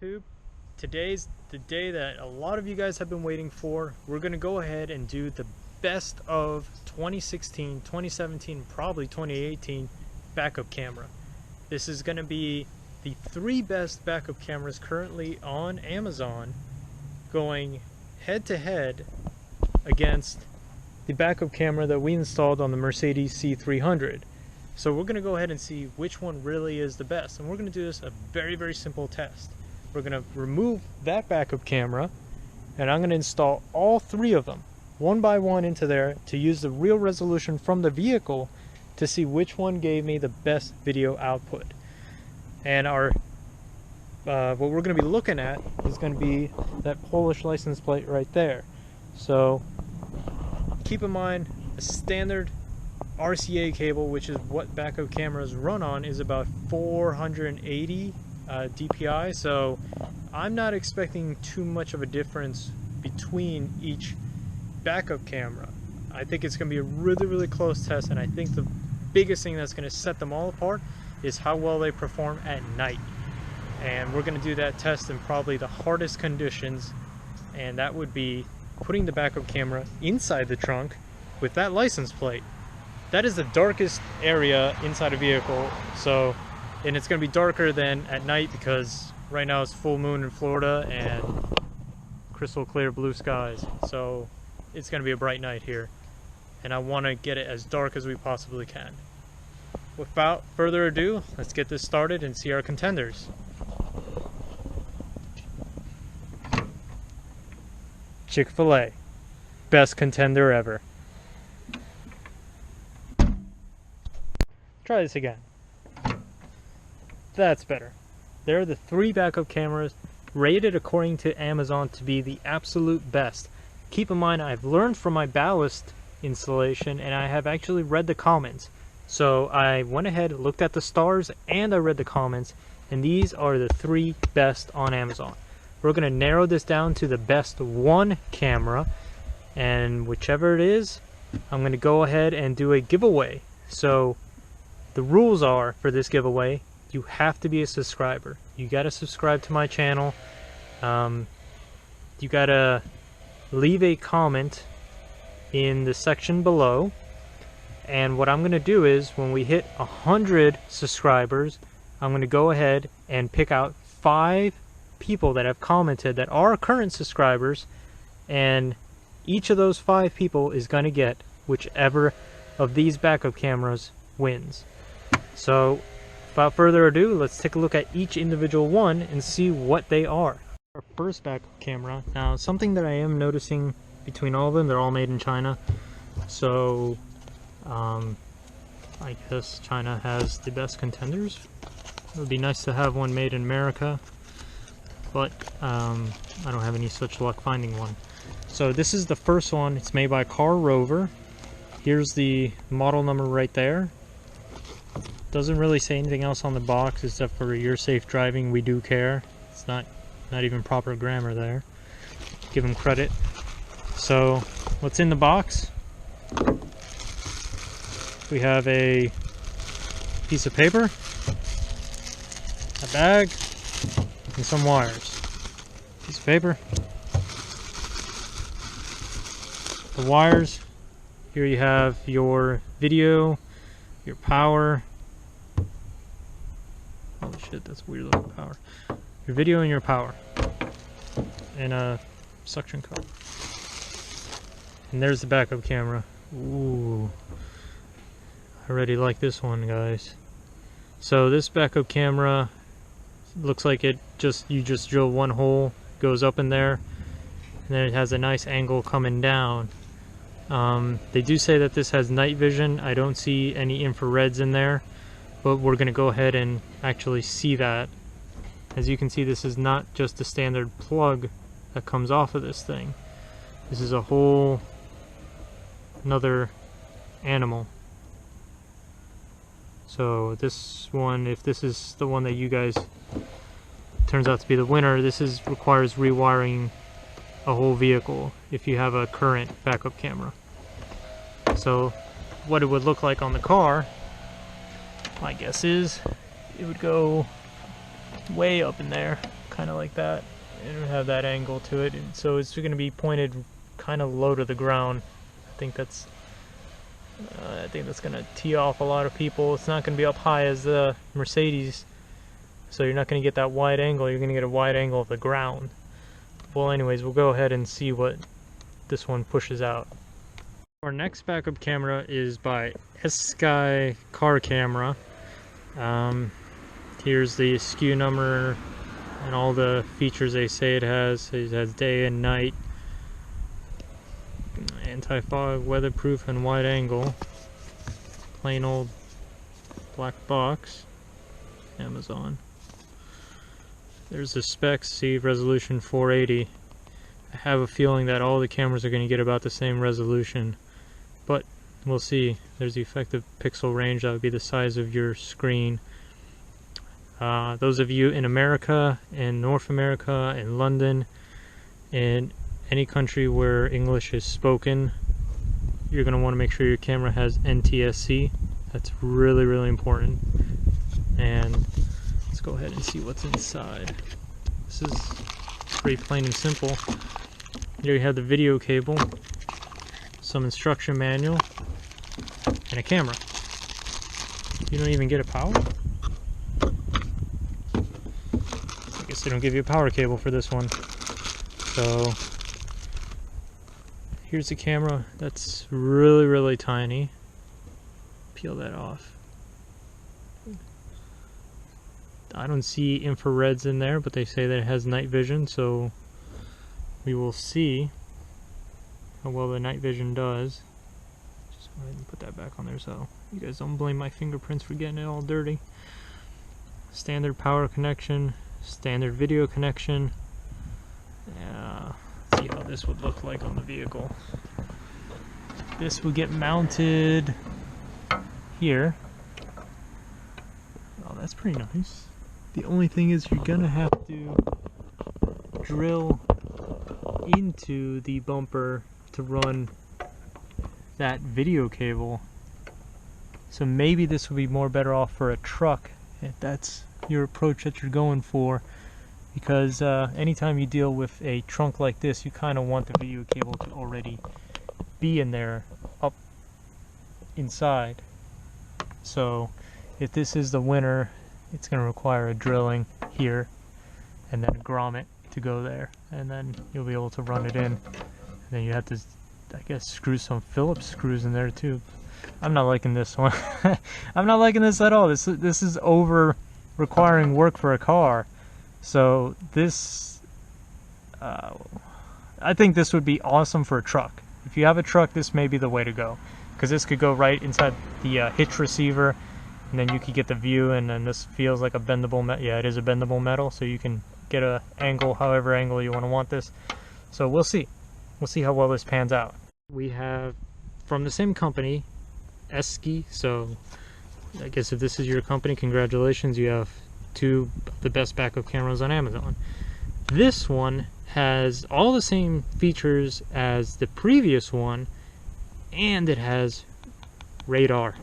YouTube. Today's the day that a lot of you guys have been waiting for. We're going to go ahead and do the best of 2016, 2017, probably 2018 backup camera. This is going to be the 3 best backup cameras currently on Amazon, going head to head against the backup camera that we installed on the Mercedes C300. So we're going to go ahead and see which one really is the best, and we're going to do this a very simple test. We're going to remove that backup camera, and I'm going to install all 3 of them one by one into there to use the real resolution from the vehicle to see which one gave me the best video output. And our what we're going to be looking at is going to be that Polish license plate right there. So keep in mind, a standard RCA cable, which is what backup cameras run on, is about 480 DPI, so I'm not expecting too much of a difference between each backup camera. I think it's going to be a really close test, and I think the biggest thing that's going to set them all apart is how well they perform at night. And we're going to do that test in probably the hardest conditions, and that would be putting the backup camera inside the trunk with that license plate. That is the darkest area inside a vehicle, and it's going to be darker than at night because right now it's full moon in Florida and crystal clear blue skies. So it's going to be a bright night here, and I want to get it as dark as we possibly can. Without further ado, let's get this started and see our contenders. Chick-fil-a, best contender ever. Try this again. That's better. There are the 3 backup cameras rated according to Amazon to be the absolute best. Keep in mind, I've learned from my ballast installation, and I have actually read the comments. So I went ahead, looked at the stars, and I read the comments, and these are the 3 best on Amazon. We're going to narrow this down to the best 1 camera, and whichever it is, I'm going to go ahead and do a giveaway. So the rules are for this giveaway: you have to be a subscriber. You got to subscribe to my channel. You got to leave a comment in the section below. And what I'm going to do is, when we hit 100 subscribers, I'm going to go ahead and pick out 5 people that have commented that are current subscribers, and each of those 5 people is going to get whichever of these backup cameras wins. So without further ado, let's take a look at each individual one and see what they are. Our first backup camera. Now, something that I am noticing between all of them, they're all made in China. So I guess China has the best contenders. It would be nice to have one made in America, but I don't have any such luck finding one. So this is the first one. It's made by Rover. Here's the model number right there. Doesn't really say anything else on the box except for "Your safe driving, we do care." It's not even proper grammar there. Give them credit. So what's in the box? We have a piece of paper, a bag, and some wires. Piece of paper, the wires. Here you have your video, your power. Holy shit, that's weird looking power. Your video and your power. And a suction cup. And there's the backup camera. Ooh. I already like this one, guys. So this backup camera looks like you just drill one hole, goes up in there, and then it has a nice angle coming down. They do say that this has night vision. I don't see any infrareds in there, but we're going to go ahead and actually see that. As you can see, this is not just a standard plug that comes off of this thing. This is a whole another animal. So this one, if this is the one that you guys turns out to be the winner, this requires rewiring a whole vehicle if you have a current backup camera. So what it would look like on the car, my guess is it would go way up in there. kind of like that. It'll have that angle to it, and so it's going to be pointed kind of low to the ground. I think that's going to tee off a lot of people. It's not going to be up high as the Mercedes, so you're not going to get that wide angle. You're going to get a wide angle of the ground. Well, anyways, we'll go ahead and see what this one pushes out. Our next backup camera is by Esky Car Camera. Here's the SKU number and all the features they say it has. It has day and night, anti-fog, weatherproof, and wide angle. Plain old black box. Amazon. There's the specs. See, resolution 480. I have a feeling that all the cameras are going to get about the same resolution, but we'll see. There's the effective pixel range. That would be the size of your screen. Those of you in America, in North America, in London, in any country where English is spoken, you're going to want to make sure your camera has NTSC. That's really, really important. And let's go ahead and see what's inside. This is pretty plain and simple. Here you have the video cable, some instruction manual, and a camera. You don't even get a power? I guess they don't give you a power cable for this one. So here's the camera. That's really, really tiny. Peel that off. I don't see infrareds in there, but they say that it has night vision, so we will see how well the night vision does. Just go ahead and put that back on there so you guys don't blame my fingerprints for getting it all dirty. Standard power connection, standard video connection. See how this would look like on the vehicle. This will get mounted here. Oh, that's pretty nice. The only thing is you're gonna have to drill into the bumper to run that video cable. So maybe this would be more better off for a truck if that's your approach that you're going for, because anytime you deal with a trunk like this, you kind of want the video cable to already be in there, up inside. So if this is the winter, it's going to require a drilling here and then a grommet to go there, and then you'll be able to run it in. And then you have to, I guess, screw some Phillips screws in there too. I'm not liking this one. I'm not liking this at all. This is over requiring work for a car. So this, I think this would be awesome for a truck. If you have a truck, this may be the way to go, because this could go right inside the hitch receiver, and then you could get the view. And then this feels like a bendable yeah, it is a bendable metal, so you can get a angle, however angle you want this. So we'll see how well this pans out. We have from the same company, Esky. So I guess if this is your company, congratulations, you have two of the best backup cameras on Amazon. This one has all the same features as the previous one, and it has radar.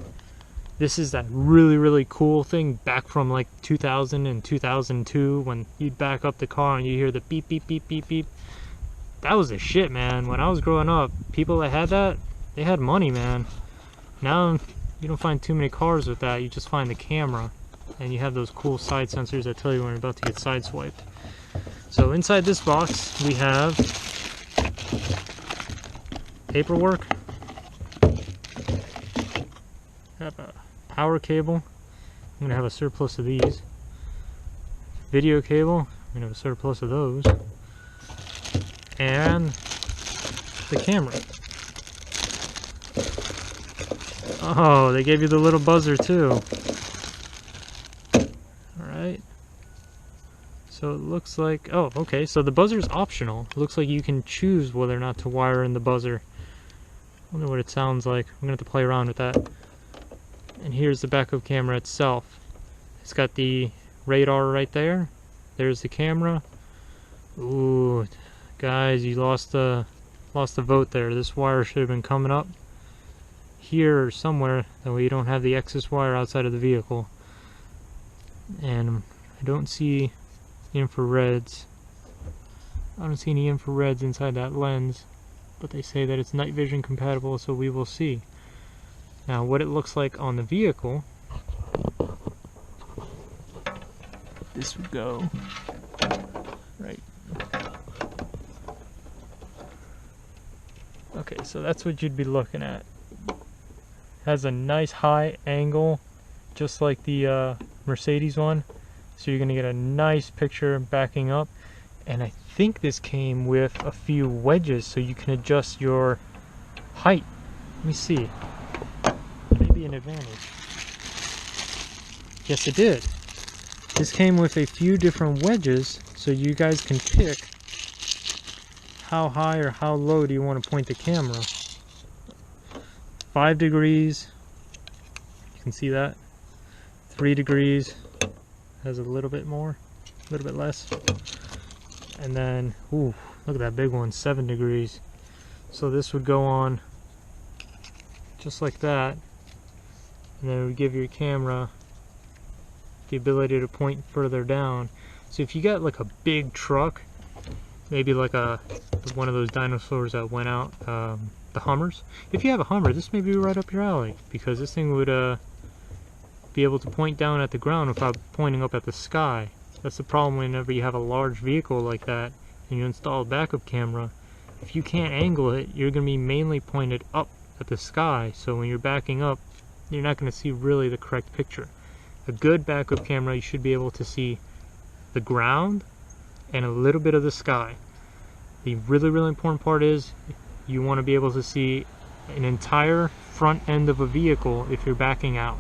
This is that really, really cool thing back from like 2000 and 2002 when you'd back up the car and you hear the beep, beep, beep, beep, beep. That was the shit, man. When I was growing up, people that had that, they had money, man. Now you don't find too many cars with that. You just find the camera, and you have those cool side sensors that tell you when you're about to get sideswiped. So inside this box we have paperwork, have a power cable. I'm gonna have a surplus of these. Video cable, I'm gonna have a surplus of those, and the camera. Oh, they gave you the little buzzer too. Alright. So it looks like, oh, okay, so the buzzer's optional. It looks like you can choose whether or not to wire in the buzzer. I wonder what it sounds like. I'm gonna have to play around with that. And here's the backup camera itself. It's got the radar right there. There's the camera. Ooh, guys, you lost the vote there. This wire should have been coming up here or somewhere, that way you don't have the excess wire outside of the vehicle. And I don't see infrareds. I don't see any infrareds inside that lens, but they say that it's night vision compatible, so we will see. Now what it looks like on the vehicle, this would go right. Okay, so that's what you'd be looking at. Has a nice high angle, just like the Mercedes one. So you're gonna get a nice picture backing up. And I think this came with a few wedges so you can adjust your height. Let me see. Maybe an advantage. Yes, it did. This came with a few different wedges so you guys can pick how high or how low do you want to point the camera. 5 degrees, you can see that. 3 degrees has a little bit more, a little bit less. And then, ooh, look at that big one, 7 degrees. So this would go on just like that. And then it would give your camera the ability to point further down. So if you got like a big truck, maybe like one of those dinosaurs that went out, the Hummers. If you have a Hummer, this may be right up your alley, because this thing would be able to point down at the ground without pointing up at the sky. That's the problem whenever you have a large vehicle like that and you install a backup camera. If you can't angle it, you're going to be mainly pointed up at the sky, so when you're backing up, you're not going to see really the correct picture. A good backup camera, you should be able to see the ground and a little bit of the sky. The really important part is you want to be able to see an entire front end of a vehicle if you're backing out.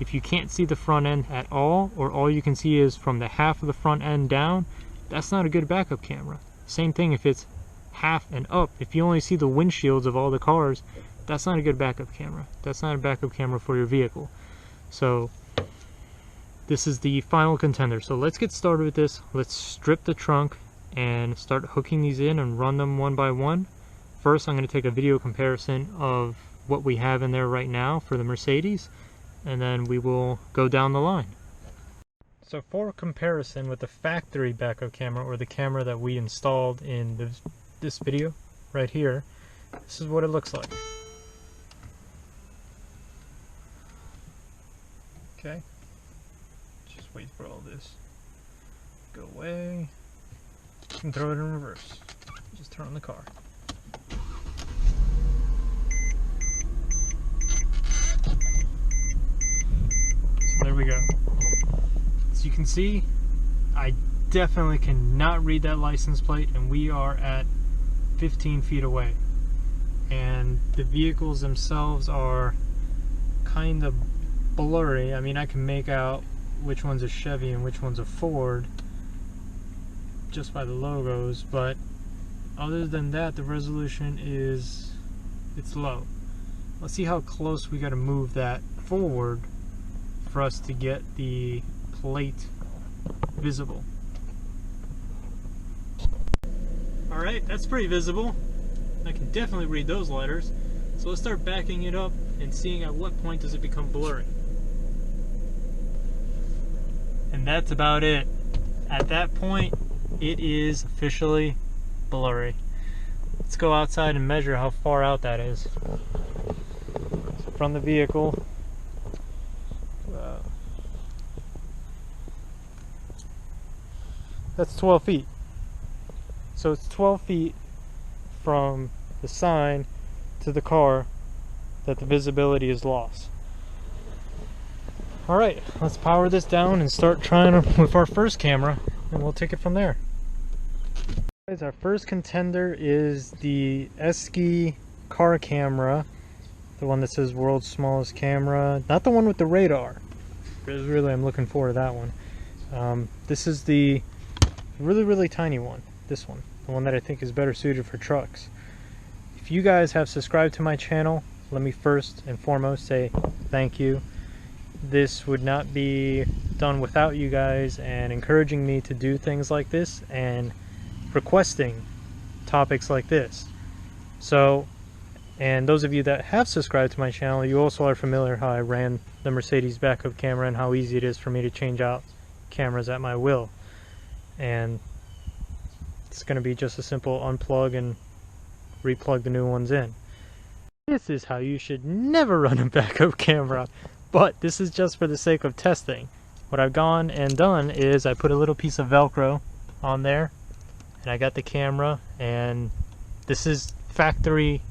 If you can't see the front end at all, or all you can see is from the half of the front end down, that's not a good backup camera. Same thing if it's half and up. If you only see the windshields of all the cars, that's not a good backup camera. That's not a backup camera for your vehicle. So this is the final contender. So let's get started with this. Let's strip the trunk and start hooking these in and run them one by one. First, I'm going to take a video comparison of what we have in there right now for the Mercedes, and then we will go down the line. So for comparison with the factory backup camera, or the camera that we installed in this video right here, this is what it looks like. Okay, just wait for all this to go away and throw it in reverse. Just turn on the car. There we go. As you can see, I definitely cannot read that license plate, and we are at 15 feet away. And the vehicles themselves are kind of blurry. I mean, I can make out which one's a Chevy and which one's a Ford just by the logos, but other than that, the resolution it's low. Let's see how close we got to move that forward for us to get the plate visible. Alright, that's pretty visible. I can definitely read those letters. So let's start backing it up and seeing at what point does it become blurry. And that's about it. At that point, it is officially blurry. Let's go outside and measure how far out that is. So from the vehicle, that's 12 feet. So it's 12 feet from the sign to the car that the visibility is lost. Alright, let's power this down and start trying with our first camera, and we'll take it from there. Guys, our first contender is the Esky car camera, the one that says world's smallest camera, not the one with the radar. Really, I'm looking forward to that one. This is the really tiny one, this one, the one that I think is better suited for trucks. If you guys have subscribed to my channel, let me first and foremost say thank you. This would not be done without you guys and encouraging me to do things like this and requesting topics like this. So, and those of you that have subscribed to my channel, you also are familiar how I ran the Mercedes backup camera and how easy it is for me to change out cameras at my will. and it's going to be just a simple unplug and replug the new ones in. This is how you should never run a backup camera, but this is just for the sake of testing. What I've gone and done is I put a little piece of Velcro on there, and I got the camera, and this is factory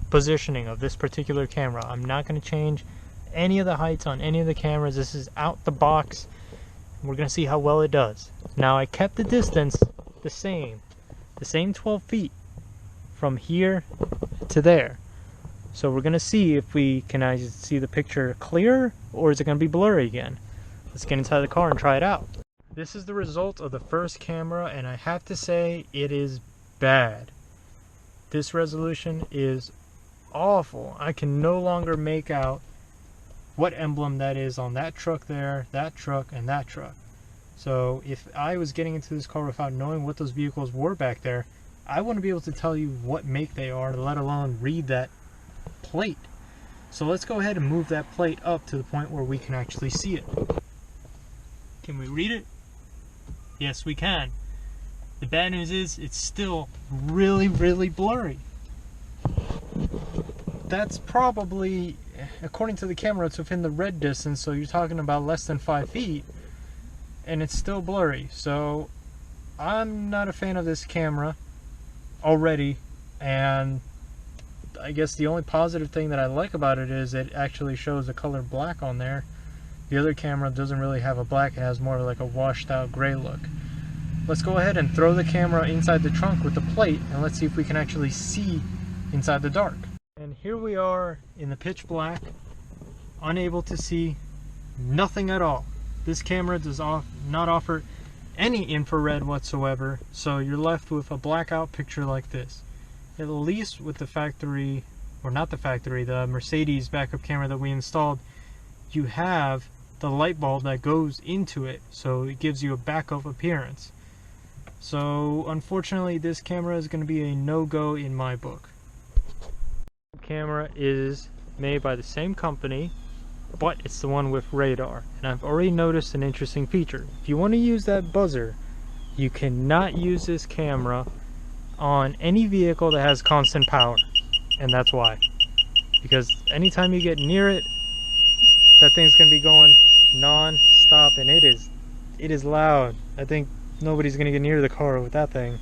positioning of this particular camera. I'm not going to change any of the heights on any of the cameras. This is out the box. We're going to see how well it does. Now, I kept the distance the same 12 feet from here to there. So we're going to see if we can see the picture clear, or is it going to be blurry again. Let's get inside the car and try it out. This is the result of the first camera, and I have to say it is bad. This resolution is awful. I can no longer make out what emblem that is on that truck there, that truck, and that truck. So if I was getting into this car without knowing what those vehicles were back there, I wouldn't be able to tell you what make they are, let alone read that plate. So let's go ahead and move that plate up to the point where we can actually see it. Can we read it? Yes, we can. The bad news is it's still really, really blurry. That's probably, according to the camera, it's within the red distance, so you're talking about less than 5 feet, and it's still blurry. So I'm not a fan of this camera already, and I guess the only positive thing that I like about it is it actually shows the color black on there. The other camera doesn't really have a black, it has more like a washed out gray look. Let's go ahead and throw the camera inside the trunk with the plate, and let's see if we can actually see inside the dark. And here we are in the pitch black, unable to see nothing at all. This camera does not offer any infrared whatsoever, so you're left with a blackout picture like this. At least with the factory, or not the factory, the Mercedes backup camera that we installed, you have the light bulb that goes into it, so it gives you a backup appearance. So unfortunately, this camera is going to be a no-go in my book. The camera is made by the same company, but it's the one with radar, and I've already noticed an interesting feature. If you want to use that buzzer, you cannot use this camera on any vehicle that has constant power, and that's why. Because anytime you get near it, that thing's gonna be going non-stop, and it is loud. I think nobody's gonna get near the car with that thing.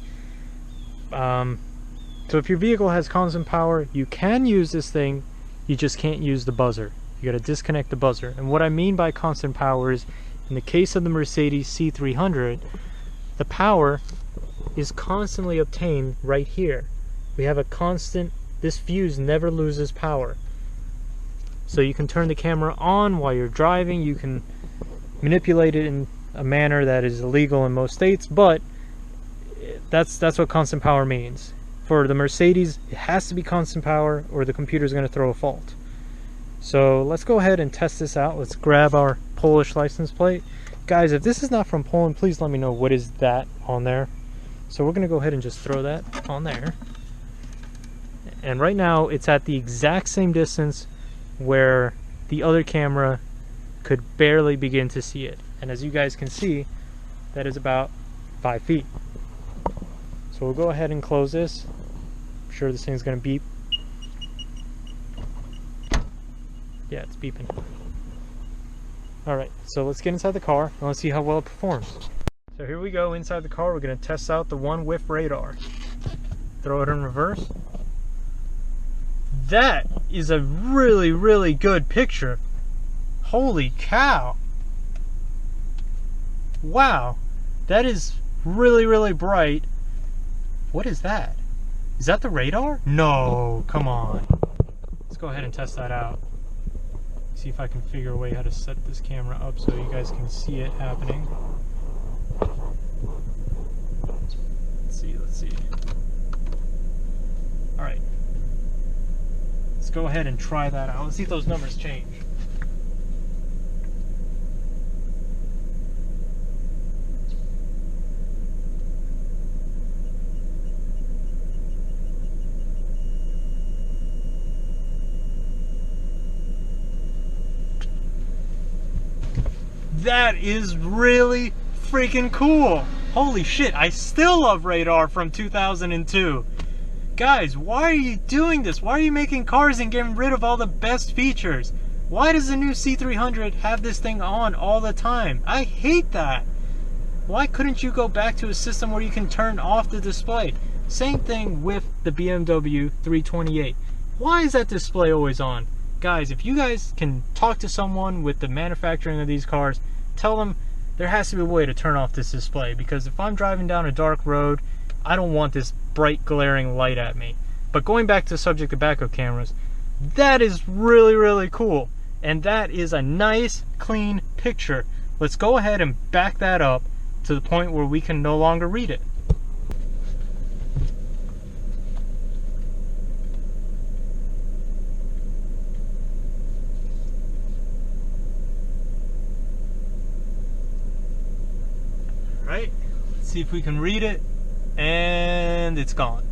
So if your vehicle has constant power, you can use this thing, you just can't use the buzzer. You gotta disconnect the buzzer. And what I mean by constant power is, in the case of the Mercedes C300, the power is constantly obtained right here. We have a constant, this fuse never loses power. So you can turn the camera on while you're driving, you can manipulate it in a manner that is illegal in most states, but that's what constant power means. For the Mercedes, it has to be constant power or the computer's going to throw a fault. So let's go ahead and test this out. Let's grab our Polish license plate. Guys, if this is not from Poland, please let me know what is that on there. So we're going to go ahead and just throw that on there. And right now it's at the exact same distance where the other camera could barely begin to see it. And as you guys can see, that is about 5 feet. So we'll go ahead and close this. I'm sure this thing's going to beep. Yeah, it's beeping. Alright, so let's get inside the car and let's see how well it performs. So here we go inside the car. We're going to test out the one with radar. Throw it in reverse. That is a really, really good picture. Holy cow. Wow. That is really, really bright. What is that? Is that the radar? No, come on. Let's go ahead and test that out. See if I can figure a way how to set this camera up so you guys can see it happening. Let's see. Alright. Let's go ahead and try that out. Let's see if those numbers change. That is really freaking cool. Holy shit, I still love radar from 2002. Guys, why are you doing this? Why are you making cars and getting rid of all the best features? Why does the new C300 have this thing on all the time? I hate that. Why couldn't you go back to a system where you can turn off the display? Same thing with the BMW 328. Why is that display always on? Guys, if you guys can talk to someone with the manufacturing of these cars, tell them there has to be a way to turn off this display, because if I'm driving down a dark road, I don't want this bright glaring light at me. But going back to the subject of backup cameras, that is really, really cool. And that is a nice, clean picture. Let's go ahead and back that up to the point where we can no longer read it. Right? Let's see if we can read it. And it's gone.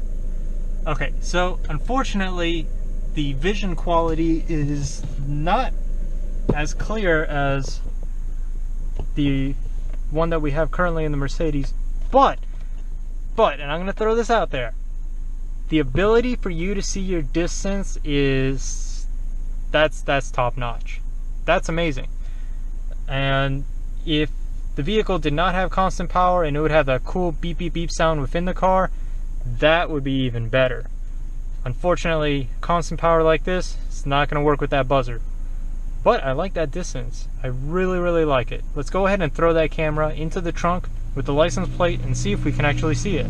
Okay, so unfortunately, the vision quality is not as clear as the one that we have currently in the Mercedes, but, and I'm going to throw this out there, the ability for you to see your distance is, that's top notch. That's amazing. And if the vehicle did not have constant power and it would have that cool beep beep beep sound within the car, that would be even better. Unfortunately, constant power like this, it's not going to work with that buzzer. But I like that distance. I really, really like it. Let's go ahead and throw that camera into the trunk with the license plate and see if we can actually see it.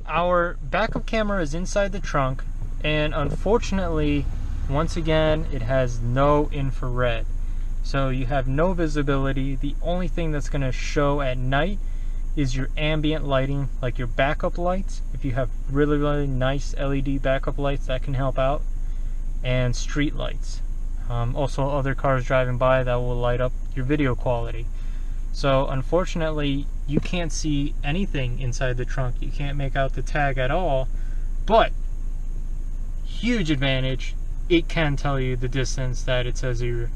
Our backup camera is inside the trunk, and unfortunately, once again, it has no infrared. So you have no visibility. The only thing that's going to show at night is your ambient lighting, like your backup lights. If you have really, really nice LED backup lights, that can help out. And street lights. Also other cars driving by that will light up your video quality. So unfortunately, you can't see anything inside the trunk. You can't make out the tag at all. But, huge advantage, it can tell you the distance that it says you've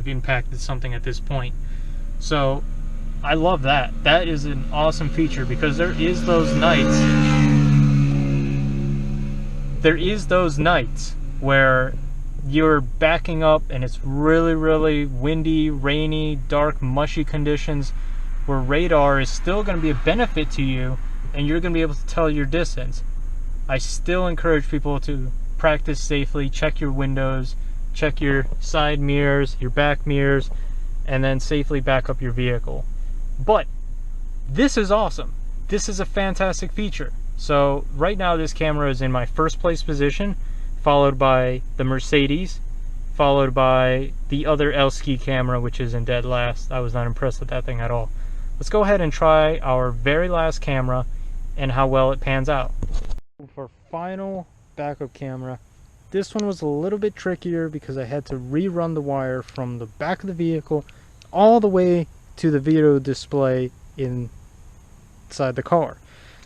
impacted something at this point. So I love that. That is an awesome feature, because there is those nights where you're backing up and it's really, really windy, rainy, dark, mushy conditions, where radar is still going to be a benefit to you and you're going to be able to tell your distance. I still encourage people to practice safely, check your windows, check your side mirrors, your back mirrors, and then safely back up your vehicle. But this is awesome. This is a fantastic feature. So right now this camera is in my first place position, followed by the Mercedes, followed by the other Esky camera, which is in dead last. I was not impressed with that thing at all. Let's go ahead and try our very last camera and how well it pans out. For final backup camera, this one was a little bit trickier because I had to rerun the wire from the back of the vehicle all the way to the video display inside the car.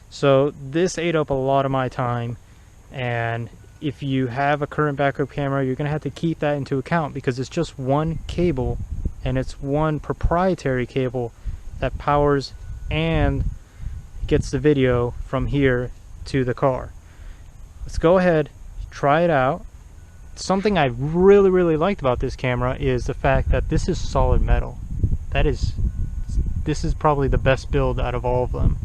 So this ate up a lot of my time, and if you have a current backup camera, you're going to have to keep that into account, because it's just one cable, and it's one proprietary cable that powers and gets the video from here to the car. Let's go ahead, try it out. Something I really, really liked about this camera is the fact that this is solid metal. This is probably the best build out of all of them.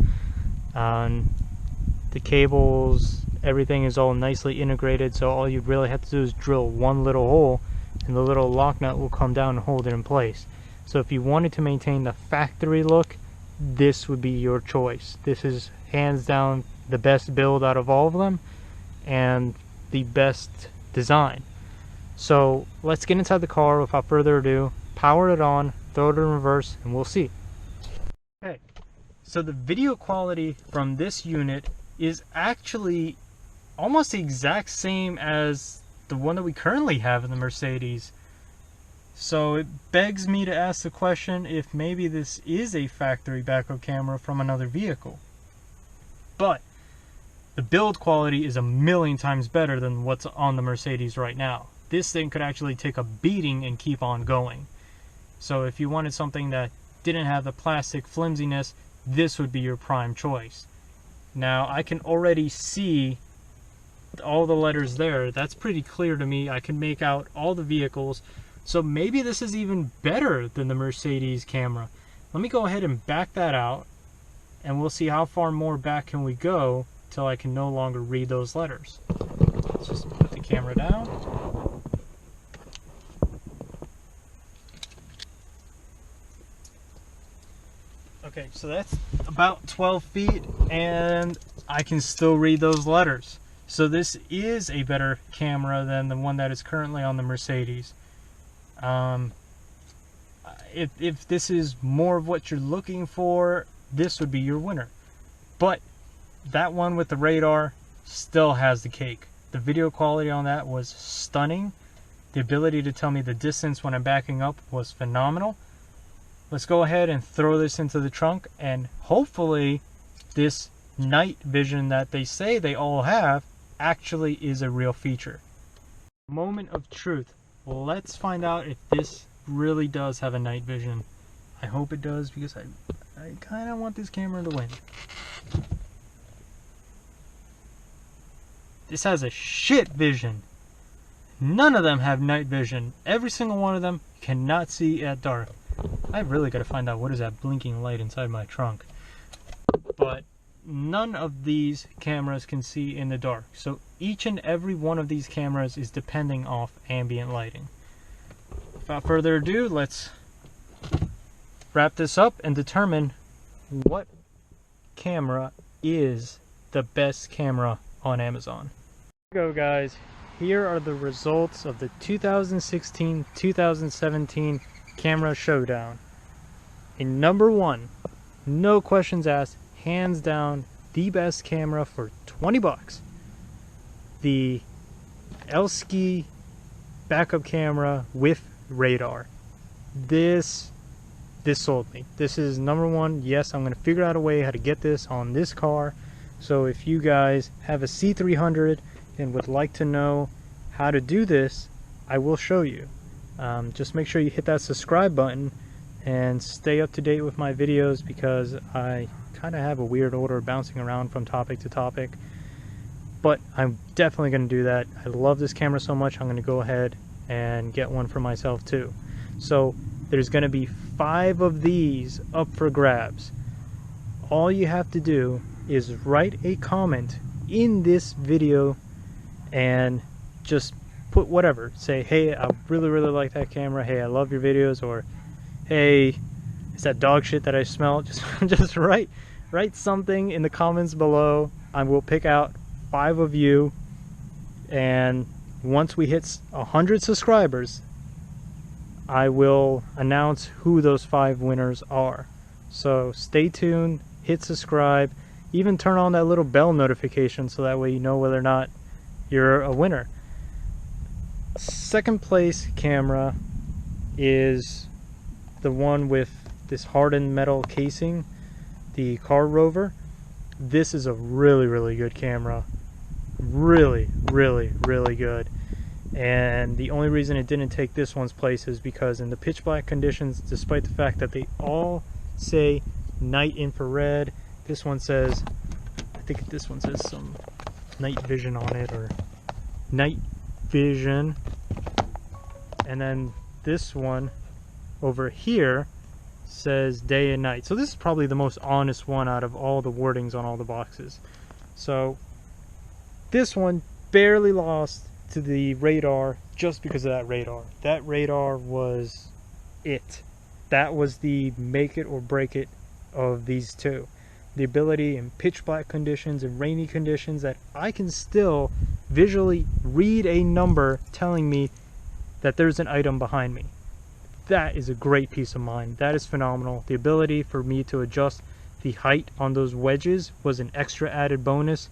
The cables, everything is all nicely integrated, so all you really have to do is drill one little hole and the little lock nut will come down and hold it in place. So if you wanted to maintain the factory look, this would be your choice. This is hands down the best build out of all of them and the best design. So let's get inside the car without further ado, power it on, throw it in reverse, and we'll see. Okay, so the video quality from this unit is actually almost the exact same as the one that we currently have in the Mercedes. So it begs me to ask the question if maybe this is a factory backup camera from another vehicle. But the build quality is a million times better than what's on the Mercedes right now. This thing could actually take a beating and keep on going. So if you wanted something that didn't have the plastic flimsiness, this would be your prime choice. Now I can already see all the letters there. That's pretty clear to me. I can make out all the vehicles. So maybe this is even better than the Mercedes camera. Let me go ahead and back that out, and we'll see how far more back can we go till I can no longer read those letters. Let's just put the camera down. Okay, so that's about 12 feet, and I can still read those letters. So this is a better camera than the one that is currently on the Mercedes. If this is more of what you're looking for, this would be your winner. But that one with the radar still has the cake. The video quality on that was stunning. The ability to tell me the distance when I'm backing up was phenomenal. Let's go ahead and throw this into the trunk, and hopefully this night vision that they say they all have actually is a real feature. Moment of truth. Let's find out if this really does have a night vision. I hope it does, because I kind of want this camera to win. This has a shit vision. None of them have night vision. Every single one of them cannot see at dark. I really got to find out what is that blinking light inside my trunk. But none of these cameras can see in the dark. So each and every one of these cameras is depending off ambient lighting. Without further ado, let's wrap this up and determine what camera is the best camera on Amazon. Here we go, guys. Here are the results of the 2016-2017 camera showdown. In number one, no questions asked, hands down, the best camera for 20 bucks. The Esky backup camera with radar. This sold me. This is number one. Yes, I'm going to figure out a way how to get this on this car. So if you guys have a C300 and would like to know how to do this, I will show you. Just make sure you hit that subscribe button and stay up to date with my videos, because I kind of have a weird order bouncing around from topic to topic. But I'm definitely going to do that. I love this camera so much, I'm going to go ahead and get one for myself too. So there's going to be 5 of these up for grabs. All you have to do is write a comment in this video and just put whatever. Say, hey, I really like that camera. Hey, I love your videos. Or, hey, is that dog shit that I smell? Just write something in the comments below. I will pick out 5 of you, and once we hit 100 subscribers, I will announce who those 5 winners are. So stay tuned, hit subscribe, even turn on that little bell notification so that way you know whether or not you're a winner. Second place camera is the one with this hardened metal casing, the car Rover. This is a really good camera. Really good. And the only reason it didn't take this one's place is because in the pitch black conditions, despite the fact that they all say night infrared, this one says, I think this one says some night vision on it, or night vision. And then this one over here says day and night. So this is probably the most honest one out of all the wordings on all the boxes. So this one barely lost to the radar just because of that radar. That radar was it. That was the make it or break it of these two. The ability in pitch black conditions and rainy conditions that I can still visually read a number telling me that there's an item behind me. That is a great peace of mind. That is phenomenal. The ability for me to adjust the height on those wedges was an extra added bonus.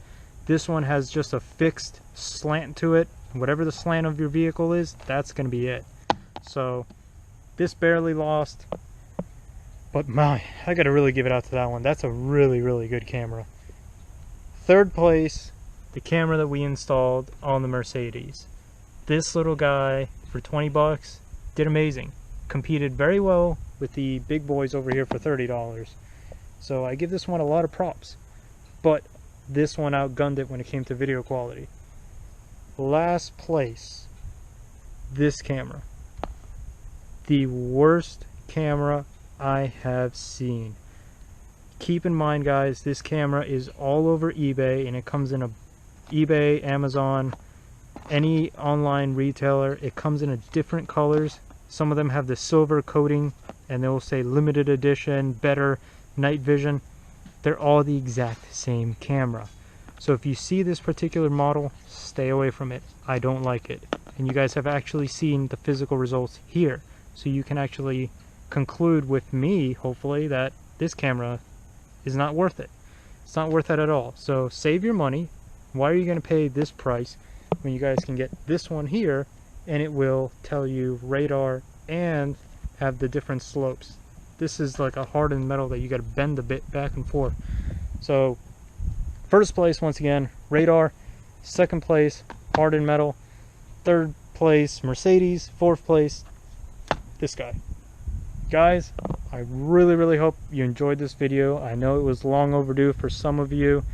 This one has just a fixed slant to it. Whatever the slant of your vehicle is, that's going to be it. So this barely lost, but my, I got to really give it out to that one. That's a really good camera. Third place, the camera that we installed on the Mercedes. This little guy for 20 bucks did amazing. Competed very well with the big boys over here for $30. So I give this one a lot of props, but this one outgunned it when it came to video quality. Last place, this camera. The worst camera I have seen. Keep in mind, guys, this camera is all over eBay, and it comes in a eBay, Amazon, any online retailer. It comes in a different colors. Some of them have the silver coating, and they'll say limited edition, better, night vision. They're all the exact same camera. So if you see this particular model, stay away from it. I don't like it. And you guys have actually seen the physical results here. So you can actually conclude with me, hopefully, that this camera is not worth it. It's not worth it at all. So save your money. Why are you going to pay this price when you guys can get this one here, and it will tell you radar and have the different slopes? This is like a hardened metal that you got to bend a bit back and forth. So first place, once again, radar. Second place, hardened metal. Third place, Mercedes. Fourth place, this guy. Guys, I really hope you enjoyed this video. I know it was long overdue for some of you.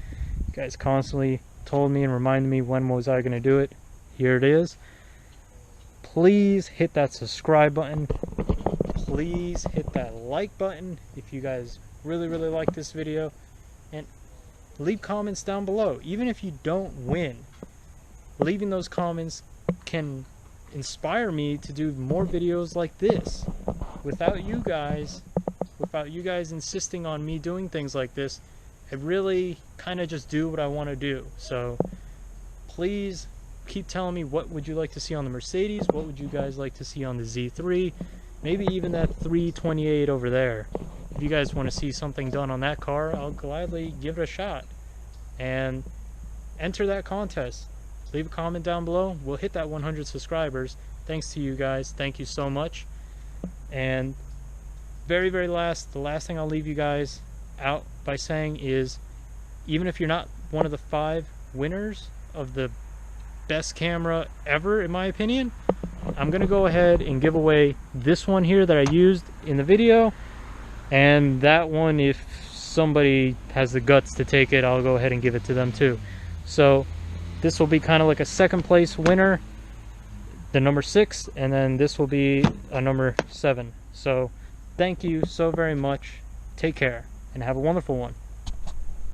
You guys constantly told me and reminded me when was I going to do it. Here it is. Please hit that subscribe button. Please hit that like button if you guys really like this video, and leave comments down below. Even if you don't win, leaving those comments can inspire me to do more videos like this. Without you guys insisting on me doing things like this, I really kind of just do what I want to do. So please keep telling me, what would you like to see on the Mercedes? What would you guys like to see on the Z3? Maybe even that 328 over there. If you guys want to see something done on that car, I'll gladly give it a shot. And enter that contest. Leave a comment down below. We'll hit that 100 subscribers. Thanks to you guys. Thank you so much. And the last thing I'll leave you guys out by saying is, even if you're not one of the 5 winners of the best camera ever, in my opinion, I'm gonna go ahead and give away this one here that I used in the video, and that one, if somebody has the guts to take it, I'll go ahead and give it to them too. So this will be kind of like a second place winner, the number 6, and then this will be a number 7. So thank you so very much. Take care and have a wonderful one.